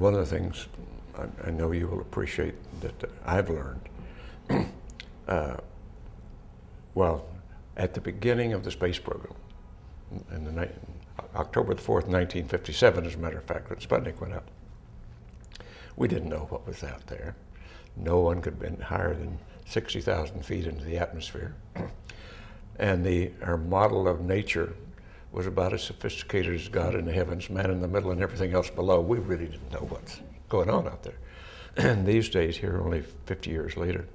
One of the things I know you will appreciate that I've learned, well, at the beginning of the space program, in October the 4th, 1957, as a matter of fact, when Sputnik went up, we didn't know what was out there. No one could have been higher than 60,000 feet into the atmosphere. And our model of nature was about as sophisticated as God in the heavens, man in the middle, and everything else below. We really didn't know what's going on out there. And these days, here only 50 years later,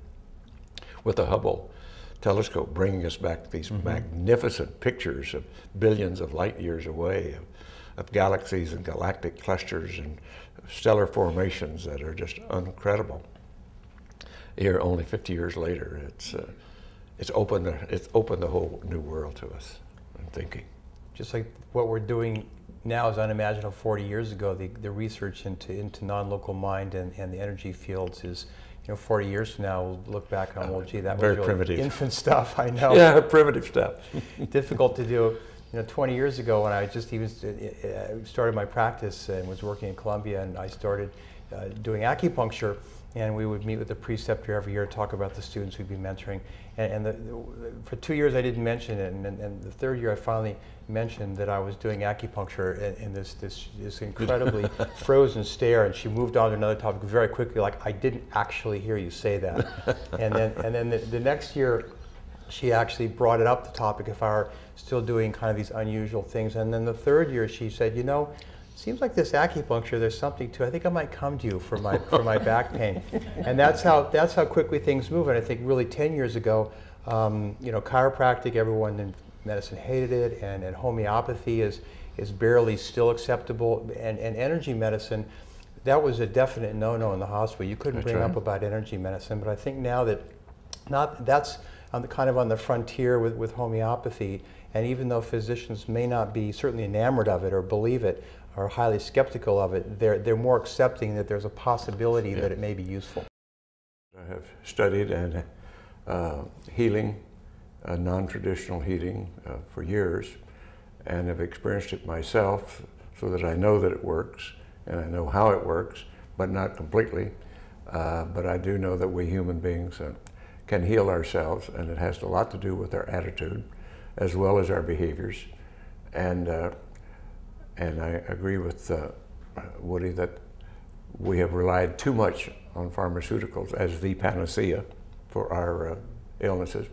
with the Hubble telescope bringing us back these magnificent pictures of billions of light years away, of galaxies and galactic clusters and stellar formations that are just incredible. Here, only 50 years later, it's opened the whole new world to us in thinking. Just like what we're doing now is unimaginable 40 years ago. The research into non-local mind and the energy fields is, 40 years from now, we'll look back on, well, gee, that was really primitive infant stuff, I know. Yeah, primitive stuff. Difficult to do. 20 years ago, when I just even started my practice and was working in Columbia, and I started doing acupuncture, and we would meet with the preceptor every year to talk about the students we'd be mentoring. And for 2 years I didn't mention it, and the third year I finally mentioned that I was doing acupuncture in this incredibly frozen stare, and she moved on to another topic very quickly, like, I didn't actually hear you say that. and then the next year she actually brought it up, the topic, if I were still doing kind of these unusual things. And then the third year she said, seems like this acupuncture, there's something to it. I think I might come to you for my back pain. And that's how quickly things move. And I think really 10 years ago, chiropractic, everyone in medicine hated it, and homeopathy is barely still acceptable. And energy medicine, that was a definite no-no in the hospital. You couldn't bring up about energy medicine. But I think now that's kind of on the frontier with homeopathy. And even though physicians may not be certainly enamored of it or believe it, are highly skeptical of it, they're more accepting that there's a possibility that it may be useful. I have studied healing, non-traditional healing for years, and have experienced it myself, so that I know that it works, and I know how it works, but not completely. But I do know that we human beings can heal ourselves, and it has a lot to do with our attitude as well as our behaviors. And I agree with Woody that we have relied too much on pharmaceuticals as the panacea for our illnesses.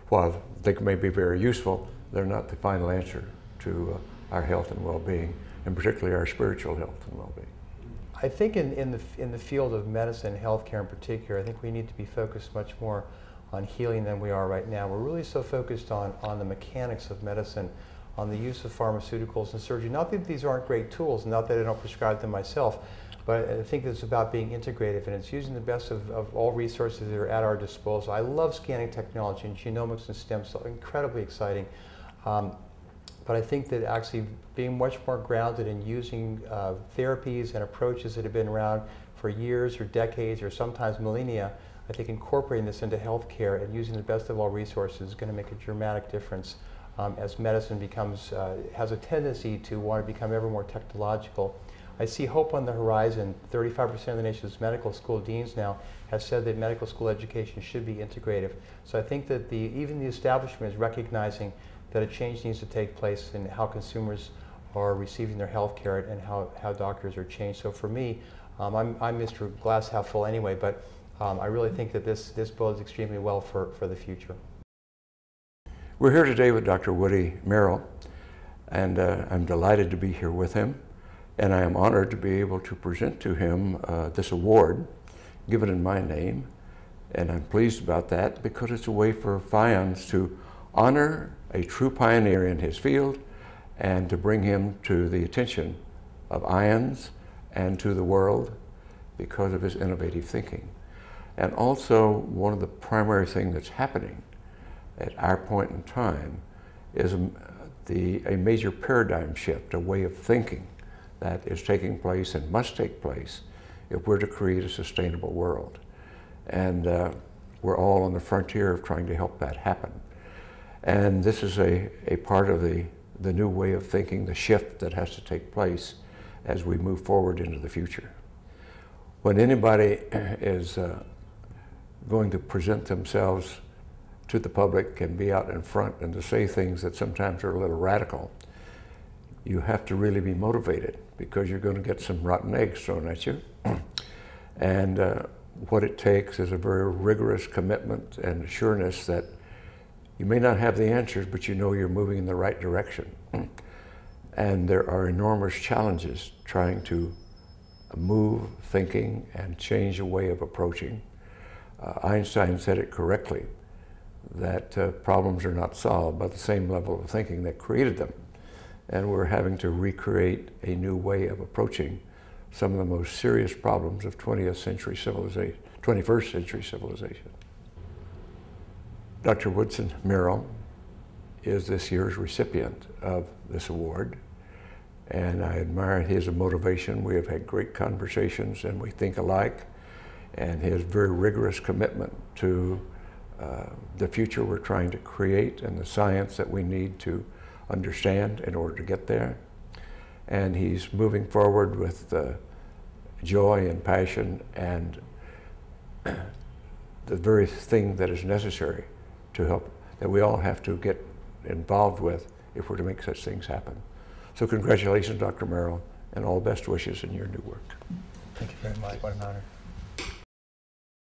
While they may be very useful, they're not the final answer to our health and well-being, and particularly our spiritual health and well-being. I think in the field of medicine, healthcare in particular, I think we need to be focused much more on healing than we are right now. We're really so focused on the mechanics of medicine, on the use of pharmaceuticals and surgery. Not that these aren't great tools, not that I don't prescribe them myself, but I think it's about being integrative, and it's using the best of all resources that are at our disposal. I love scanning technology, and genomics and stem cell, incredibly exciting. But I think that actually being much more grounded in using therapies and approaches that have been around for years or decades or sometimes millennia, I think incorporating this into healthcare and using the best of all resources is going to make a dramatic difference as medicine has a tendency to want to become ever more technological. I see hope on the horizon. 35% of the nation's medical school deans now have said that medical school education should be integrative. So I think that even the establishment is recognizing that a change needs to take place in how consumers are receiving their health care and how doctors are changed. So for me, I'm Mr. Glass half full anyway, but I really think that this bodes extremely well for the future. We're here today with Dr. Woody Merrill, and I'm delighted to be here with him, and I am honored to be able to present to him this award given in my name, and I'm pleased about that because it's a way for FIONS to honor a true pioneer in his field and to bring him to the attention of IONS and to the world because of his innovative thinking. And also, one of the primary things that's happening at our point in time is a major paradigm shift, a way of thinking that is taking place and must take place if we're to create a sustainable world. And we're all on the frontier of trying to help that happen. And this is a part of the new way of thinking, the shift that has to take place as we move forward into the future. when anybody is going to present themselves to the public and be out in front and to say things that sometimes are a little radical, you have to really be motivated, because you're going to get some rotten eggs thrown at you. And what it takes is a very rigorous commitment and sureness that you may not have the answers, but you know you're moving in the right direction. And there are enormous challenges trying to move thinking and change a way of approaching. Einstein said it correctly, that problems are not solved by the same level of thinking that created them. And we're having to recreate a new way of approaching some of the most serious problems of 21st century civilization. Dr. Woodson Merrill is this year's recipient of this award, and I admire his motivation. We have had great conversations and we think alike, and his very rigorous commitment to the future we're trying to create and the science that we need to understand in order to get there. And he's moving forward with joy and passion and the very thing that is necessary to help, that we all have to get involved with if we're to make such things happen. So congratulations, Dr. Merrill, and all best wishes in your new work. Thank you very much. What an honor.